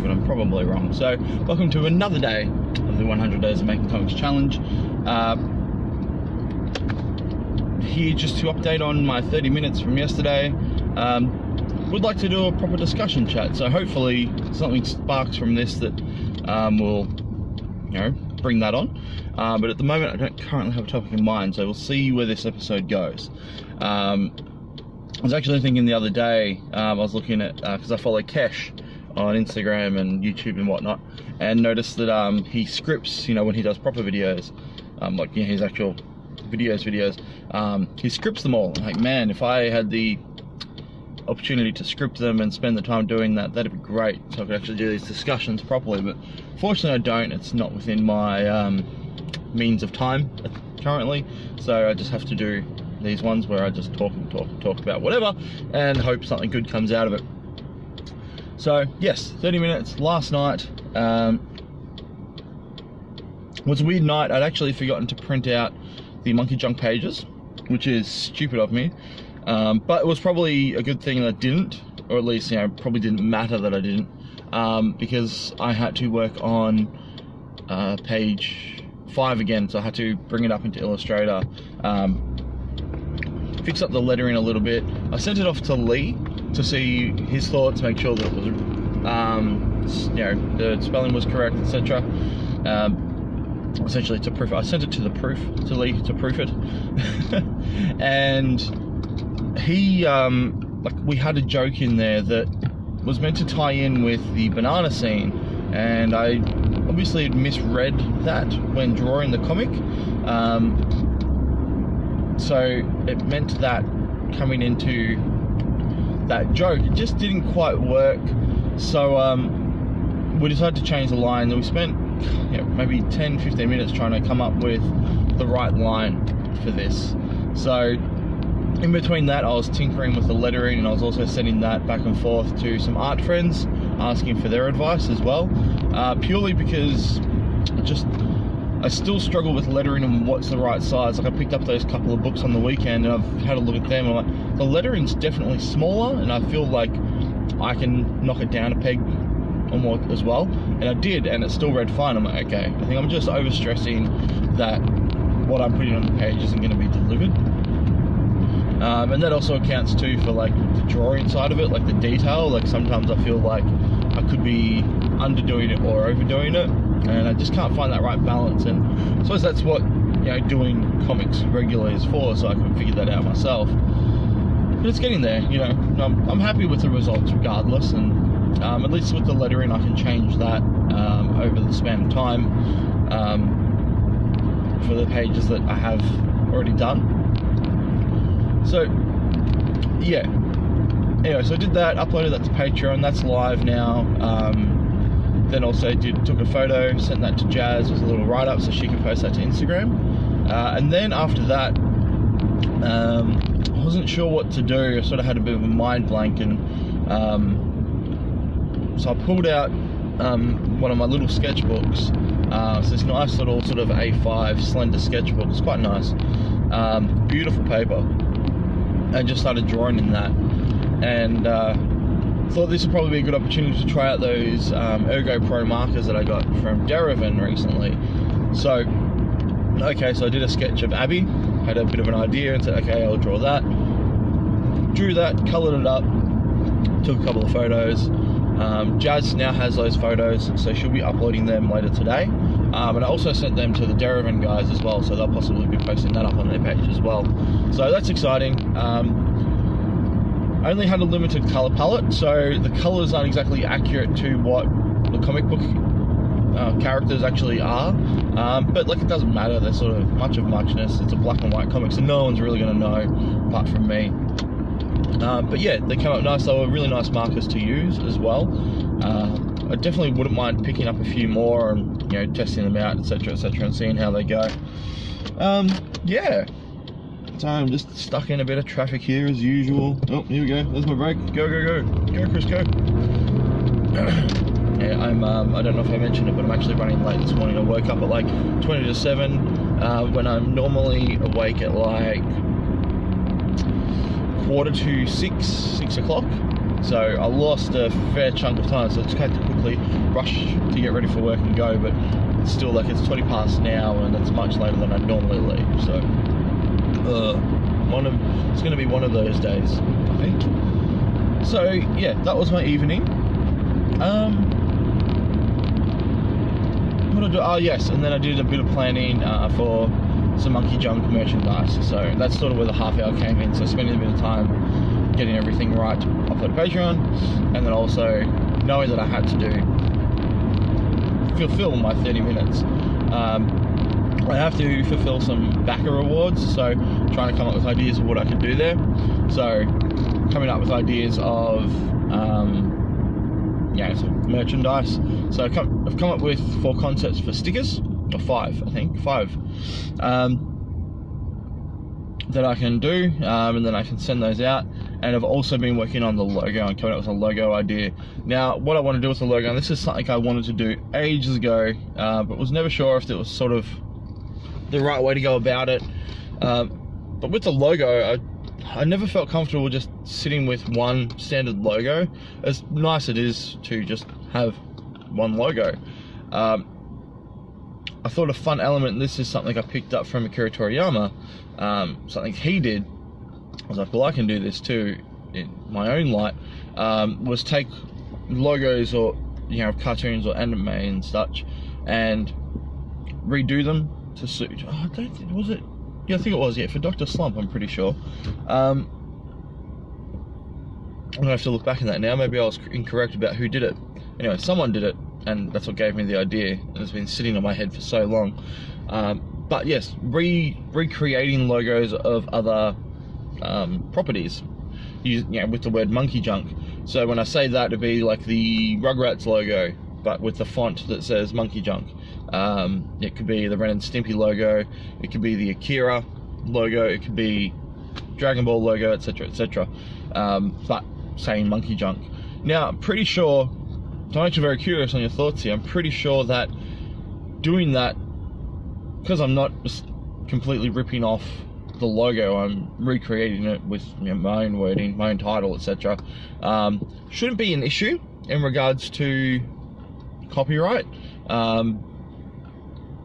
but I'm probably wrong. So, welcome to another day of the 100 Days of Making Comics Challenge. Here just to update on my 30 minutes from yesterday. Would like to do a proper discussion chat, so hopefully something sparks from this that will, you know, bring that on. But at the moment I don't currently have a topic in mind, so we'll see where this episode goes. I was actually thinking the other day, I was looking at, because I follow Kesh on Instagram and YouTube and whatnot, and noticed that he scripts, you know, when he does proper videos, like, you know, his actual videos, he scripts them all. Like, man, if I had the opportunity to script them and spend the time doing that, that'd be great, so I could actually do these discussions properly. But fortunately I don't. It's not within my means of time currently, so I just have to do these ones where I just talk about whatever and hope something good comes out of it. So yes, 30 minutes last night. Was a weird night. I'd actually forgotten to print out the Monkey Junk pages, which is stupid of me, but it was probably a good thing that I didn't, or at least, you know, probably didn't matter that I didn't, because I had to work on page 5 again, so I had to bring it up into Illustrator, fix up the lettering a little bit. I sent it off to Lee to see his thoughts, make sure that it was, you know, the spelling was correct, etc. Essentially to proof it. I sent it to Lee to proof it. And he, like, we had a joke in there that was meant to tie in with the banana scene, and I obviously had misread that when drawing the comic. So it meant that coming into that joke, it just didn't quite work. So we decided to change the line, and we spent, you know, maybe 10-15 minutes trying to come up with the right line for this. So in between that, I was tinkering with the lettering, and I was also sending that back and forth to some art friends, asking for their advice as well, purely because I still struggle with lettering and what's the right size. Like, I picked up those couple of books on the weekend and I've had a look at them, and I'm like, the lettering's definitely smaller, and I feel like I can knock it down a peg or more as well, and I did, and it still read fine. I'm like, okay, I think I'm just overstressing that what I'm putting on the page isn't going to be delivered. And that also accounts too for, like, the drawing side of it, like the detail. Like, sometimes I feel like I could be underdoing it or overdoing it, and I just can't find that right balance. And I suppose that's what, you know, doing comics regularly is for, so I can figure that out myself. But it's getting there, you know. I'm happy with the results regardless, and at least with the lettering I can change that over the span of time for the pages that I have already done. So yeah, anyway, so I did that, uploaded that to Patreon. That's live now. Then also took a photo, sent that to Jazz with a little write-up so she could post that to Instagram. And then after that, I wasn't sure what to do. I sort of had a bit of a mind blank, and so I pulled out one of my little sketchbooks. So this nice little sort of A5 slender sketchbook. It's quite nice, beautiful paper, and just started drawing in that. And thought this would probably be a good opportunity to try out those Ergo Pro markers that I got from Derivan recently. So okay, so I did a sketch of Abby, had a bit of an idea, and said, okay, I'll draw that. Drew that, coloured it up, took a couple of photos. Jazz now has those photos, so she'll be uploading them later today. And I also sent them to the Derivan guys as well, so they'll possibly be posting that up on their page as well. So that's exciting. I only had a limited colour palette, so the colours aren't exactly accurate to what the comic book characters actually are. But, like, it doesn't matter, they're sort of much of muchness. It's a black and white comic, so no one's really going to know apart from me. But yeah, they came up nice. They were really nice markers to use as well. I definitely wouldn't mind picking up a few more and, you know, testing them out, etc, and seeing how they go. Yeah, so I'm just stuck in a bit of traffic here as usual. Oh, here we go, there's my brake. Go Chris, go. Yeah, I'm I don't know if I mentioned it, but I'm actually running late this morning. I woke up at like 20 to 7 when I'm normally awake at like 5:45, 6 o'clock. So I lost a fair chunk of time, so I just had to quickly rush to get ready for work and go, but it's still like it's 20 past now and it's much later than I normally leave, so it's going to be one of those days, I think. So yeah, that was my evening. What did I do? Oh yes, and then I did a bit of planning for some Monkey Junk merchandise, so that's sort of where the half hour came in. So spending a bit of time getting everything right to upload to Patreon, and then also knowing that I had to fulfill my 30 minutes. I have to fulfill some backer rewards, so trying to come up with ideas of what I could do there. So coming up with ideas of some merchandise. So I've come up with 4 concepts for stickers, or 5, I think, 5, that I can do, and then I can send those out. And I've also been working on the logo and coming up with a logo idea. Now, what I want to do with the logo, and this is something I wanted to do ages ago, but was never sure if it was sort of the right way to go about it. But with the logo, I never felt comfortable just sitting with one standard logo. As nice it is to just have one logo. I thought a fun element, and this is something I picked up from Akira Toriyama, something he did, I was like, well, I can do this too in my own light, was take logos or, cartoons or anime and such, and redo them to suit, I don't think, was it? Yeah, I think it was, for Dr. Slump, I'm pretty sure. I'm gonna have to look back in that now, maybe I was incorrect about who did it. Anyway, someone did it, and that's what gave me the idea. It's been sitting on my head for so long. But yes, recreating logos of other properties, with the word Monkey Junk. So when I say that, it'd be like the Rugrats logo, but with the font that says Monkey Junk. It could be the Ren and Stimpy logo, it could be the Akira logo, it could be Dragon Ball logo, etc, etc. But saying Monkey Junk. Now, I'm pretty sure, I'm actually very curious on your thoughts here. I'm pretty sure that doing that, because I'm not just completely ripping off the logo, I'm recreating it with my own wording, my own title, etc. Shouldn't be an issue in regards to copyright. And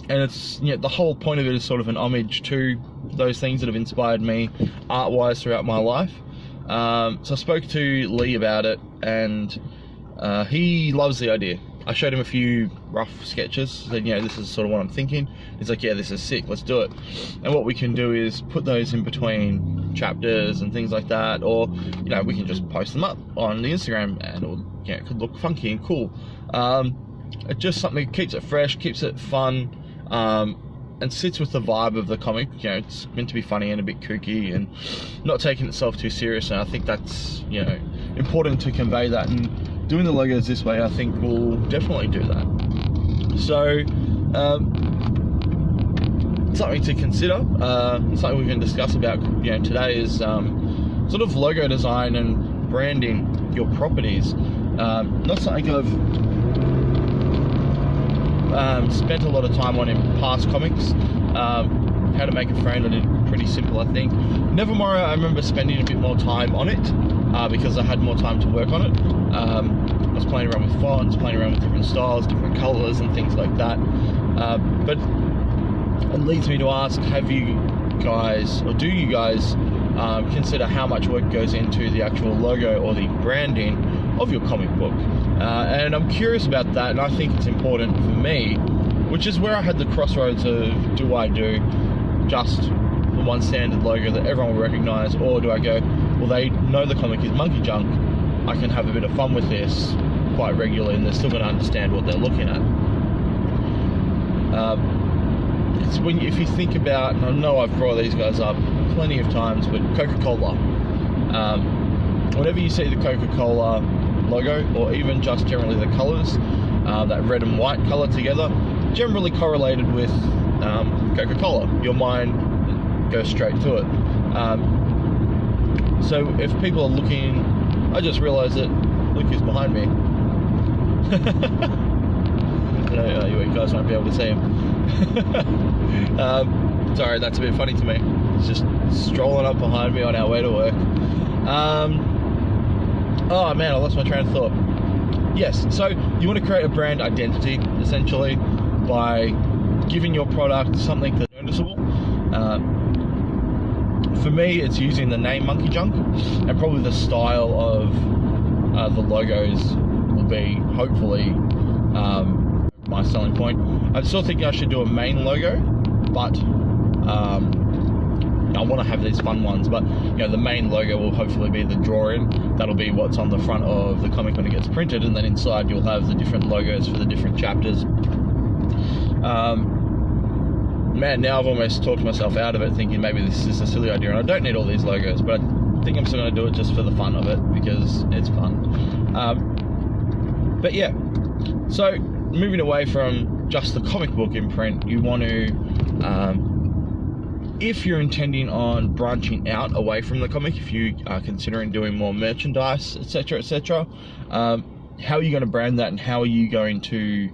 it's, the whole point of it is sort of an homage to those things that have inspired me art-wise throughout my life. So I spoke to Lee about it, and he loves the idea. I showed him a few rough sketches, said, this is sort of what I'm thinking. He's like, yeah, this is sick, let's do it. And what we can do is put those in between chapters and things like that, or, we can just post them up on the Instagram, and it could look funky and cool. It's just something that keeps it fresh, keeps it fun, and sits with the vibe of the comic. It's meant to be funny and a bit kooky and not taking itself too serious, and I think that's, important to convey that, and doing the logos this way, I think, will definitely do that. So, something to consider, something we can discuss about, today is sort of logo design and branding your properties. Not something I've spent a lot of time on in past comics. How to Make a Friend, I did pretty simple, I think. Nevermore, I remember spending a bit more time on it, because I had more time to work on it. I was playing around with fonts, playing around with different styles, different colors and things like that. But it leads me to ask, have you guys, or do you guys consider how much work goes into the actual logo or the branding of your comic book? And I'm curious about that, and I think it's important for me, which is where I had the crossroads of, do I do just the one standard logo that everyone will recognize, or do I go, well, they know the comic is Monkey Junk, I can have a bit of fun with this quite regularly, and they're still going to understand what they're looking at. It's when, if you think about, and I know I've brought these guys up plenty of times, but Coca-Cola. Whenever you see the Coca-Cola logo, or even just generally the colors, that red and white color together, generally correlated with Coca-Cola. Your mind goes straight to it. So if people are looking, I just realized that Luke is behind me. You guys won't be able to see him. Sorry, that's a bit funny to me. He's just strolling up behind me on our way to work. Oh man, I lost my train of thought. Yes, so you want to create a brand identity, essentially, by giving your product something that's noticeable. For me, it's using the name Monkey Junk, and probably the style of the logos will be, hopefully, my selling point. I'm still thinking I should do a main logo, but I want to have these fun ones, but the main logo will hopefully be the drawing. That'll be what's on the front of the comic when it gets printed, and then inside you'll have the different logos for the different chapters. Man, now I've almost talked myself out of it, thinking maybe this is a silly idea and I don't need all these logos, but I think I'm still going to do it just for the fun of it, because it's fun. But yeah, so moving away from just the comic book imprint, you want to, if you're intending on branching out away from the comic, if you are considering doing more merchandise, etc., etc., how are you going to brand that, and how are you going to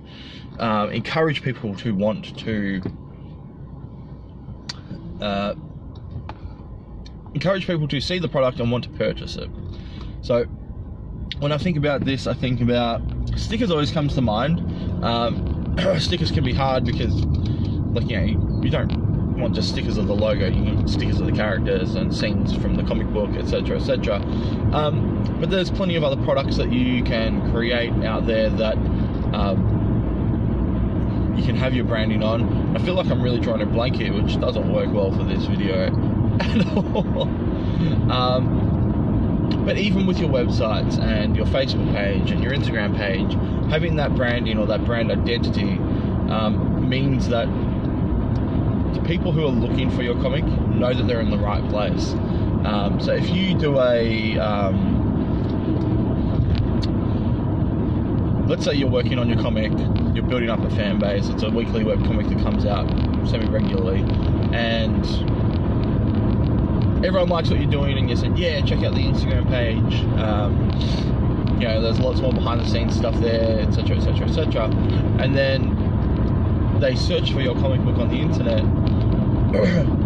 encourage people to want to see the product and want to purchase it? So when I think about this, I think about stickers. Always comes to mind. Stickers can be hard because, like, you don't want just stickers of the logo. You want stickers of the characters and scenes from the comic book, etc., etc. But there's plenty of other products that you can create out there that you can have your branding on. I feel like I'm really drawing a blank here, which doesn't work well for this video at all. But even with your websites and your Facebook page and your Instagram page, having that branding or that brand identity means that the people who are looking for your comic know that they're in the right place. So if you do let's say you're working on your comic, you're building up a fan base, it's a weekly webcomic that comes out semi-regularly, and everyone likes what you're doing, and you said, yeah, check out the Instagram page, there's lots more behind the scenes stuff there, etc., etc., etc., and then they search for your comic book on the internet.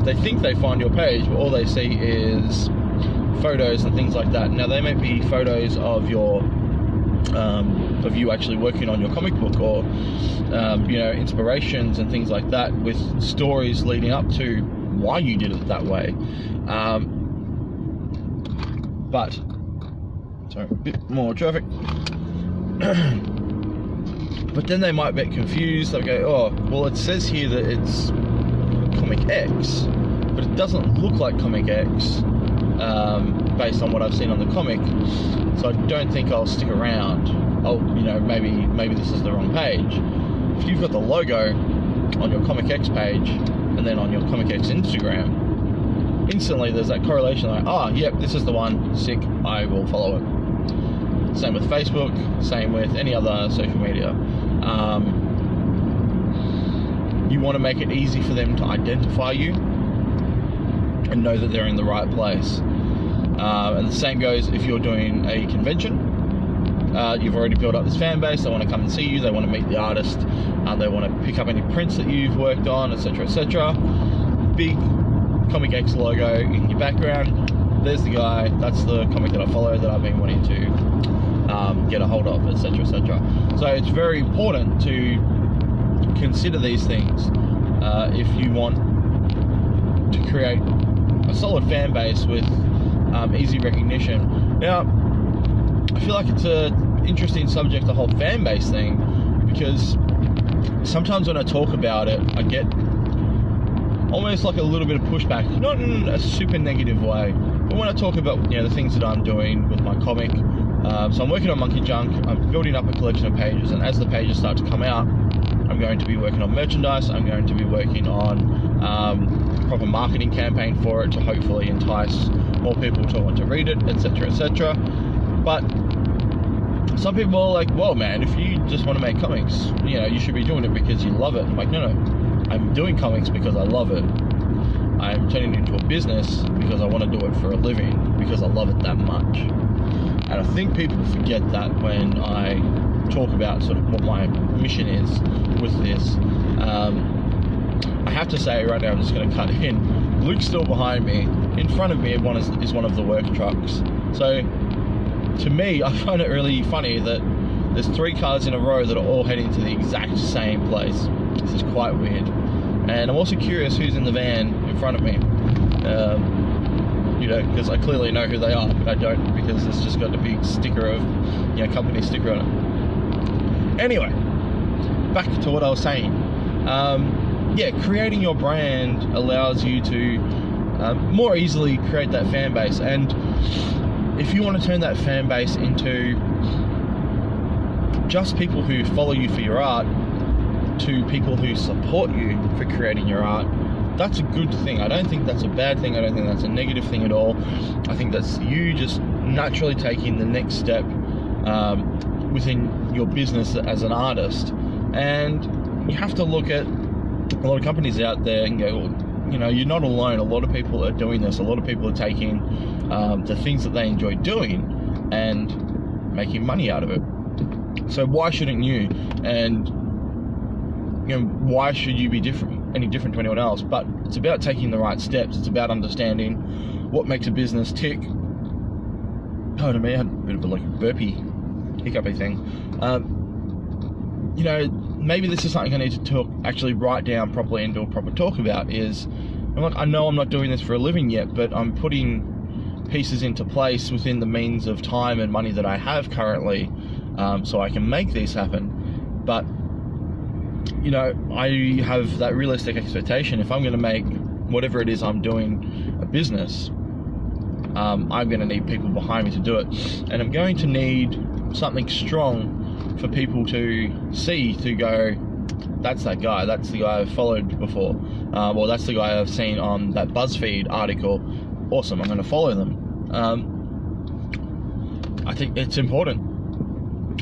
They think they find your page, but all they see is photos and things like that. Now, they may be photos of your of you actually working on your comic book, or inspirations and things like that, with stories leading up to why you did it that way. But sorry, a bit more traffic. But then they might get confused. They'll go, oh, well, it says here that it's Comic X, but it doesn't look like Comic X based on what I've seen on the comic, so I don't think I'll stick around. Maybe this is the wrong page. If you've got the logo on your Comic X page and then on your Comic X Instagram, instantly there's that correlation, like, oh, yep, this is the one, sick, I will follow it. Same with Facebook, same with any other social media. You want to make it easy for them to identify you and know that they're in the right place. And the same goes if you're doing a convention. You've already built up this fan base, they want to come and see you, they want to meet the artist, they want to pick up any prints that you've worked on, etc., etc. Big Comic X logo in your background, there's the guy, that's the comic that I follow, that I've been wanting to get a hold of, etc., etc. So it's very important to consider these things if you want to create a solid fan base with easy recognition. Now, I feel like it's an interesting subject, the whole fan base thing, because sometimes when I talk about it, I get almost like a little bit of pushback, not in a super negative way, but when I talk about the things that I'm doing with my comic. So I'm working on Monkey Junk, I'm building up a collection of pages, and as the pages start to come out, I'm going to be working on merchandise, I'm going to be working on a proper marketing campaign for it to hopefully entice more people to want to read it, etc., etc. But some people are like, well, man, if you just want to make comics, you should be doing it because you love it. I'm like, no, I'm doing comics because I love it. I'm turning it into a business because I want to do it for a living, because I love it that much. And I think people forget that when I talk about sort of what my mission is with this. I have to say right now, I'm just going to cut in, Luke's still behind me. In front of me is one of the work trucks. So to me, I find it really funny that there's 3 cars in a row that are all heading to the exact same place. This is quite weird. And I'm also curious who's in the van in front of me. You know, because I clearly know who they are, but I don't, because it's just got a big sticker of, you know, company sticker on it. Anyway, back to what I was saying. Yeah, creating your brand allows you to more easily create that fan base. And if you want to turn that fan base into just people who follow you for your art to people who support you for creating your art, that's a good thing. I don't think that's a bad thing. I don't think that's a negative thing at all. I think that's you just naturally taking the next step within your business as an artist. And you have to look at a lot of companies out there and go, well, you know, you're not alone. A lot of people are doing this. A lot of people are taking the things that they enjoy doing and making money out of it. So why shouldn't you? And you know, why should you be any different to anyone else? But it's about taking the right steps. It's about understanding what makes a business tick. Oh, to me, I had a bit of a burpy, hiccupy thing. You know, maybe this is something I need to actually write down properly and do a proper talk about. I know I'm not doing this for a living yet, but I'm putting pieces into place within the means of time and money that I have currently, so I can make these happen. But you know, I have that realistic expectation. If I'm going to make whatever it is I'm doing a business, I'm going to need people behind me to do it, and I'm going to need something strong for people to see, to go, that's that guy, that's the guy I've followed before, or that's the guy I've seen on that BuzzFeed article. Awesome, I'm going to follow them. I think it's important.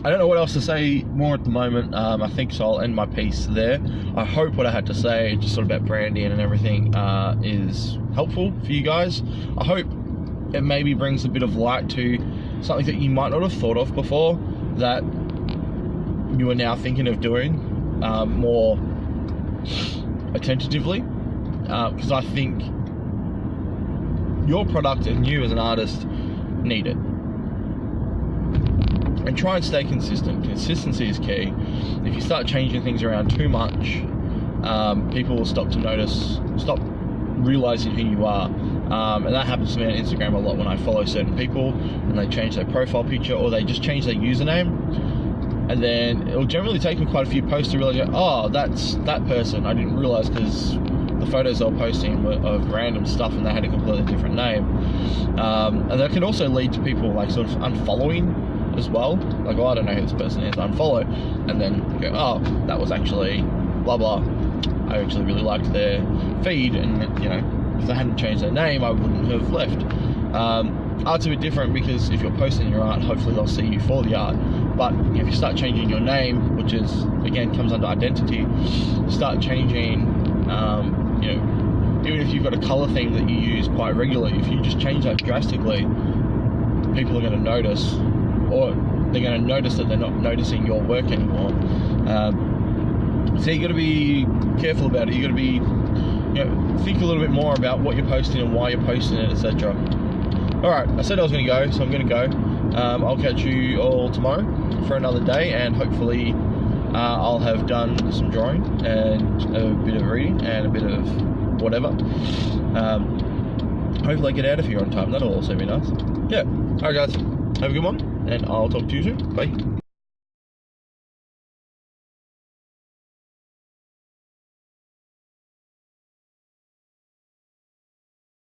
I don't know what else to say more at the moment. I think so I'll end my piece there. I hope what I had to say, just sort of about branding and everything, is helpful for you guys. I hope it maybe brings a bit of light to something that you might not have thought of before, that you are now thinking of doing more attentively, because I think your product and you as an artist need it. And try and stay consistent. Consistency is key. If you start changing things around too much, people will stop realizing who you are. And that happens to me on Instagram a lot when I follow certain people and they change their profile picture, or they just change their username. And then it'll generally take me quite a few posts to realize, oh, that's that person. I didn't realize, because the photos they were posting were of random stuff and they had a completely different name. And that can also lead to people like sort of unfollowing as well. Like, oh, I don't know who this person is, unfollow, and then go, oh, that was actually blah blah. I actually really liked their feed, and you know, if they hadn't changed their name, I wouldn't have left. Art's a bit different, because if you're posting your art, hopefully they'll see you for the art. But if you start changing your name, which is again comes under identity, start changing, you know, even if you've got a color theme that you use quite regularly, if you just change that drastically, people are going to notice, or they're going to notice that they're not noticing your work anymore. So you got to be careful about it. You got to be, you know, think a little bit more about what you're posting and why you're posting it, etc. All right, I said I was going to go, so I'm going to go. I'll catch you all tomorrow for another day, and hopefully I'll have done some drawing and a bit of reading and a bit of whatever. Hopefully I get out of here on time. That'll also be nice. Yeah. All right, guys. Have a good one, and I'll talk to you soon. Bye.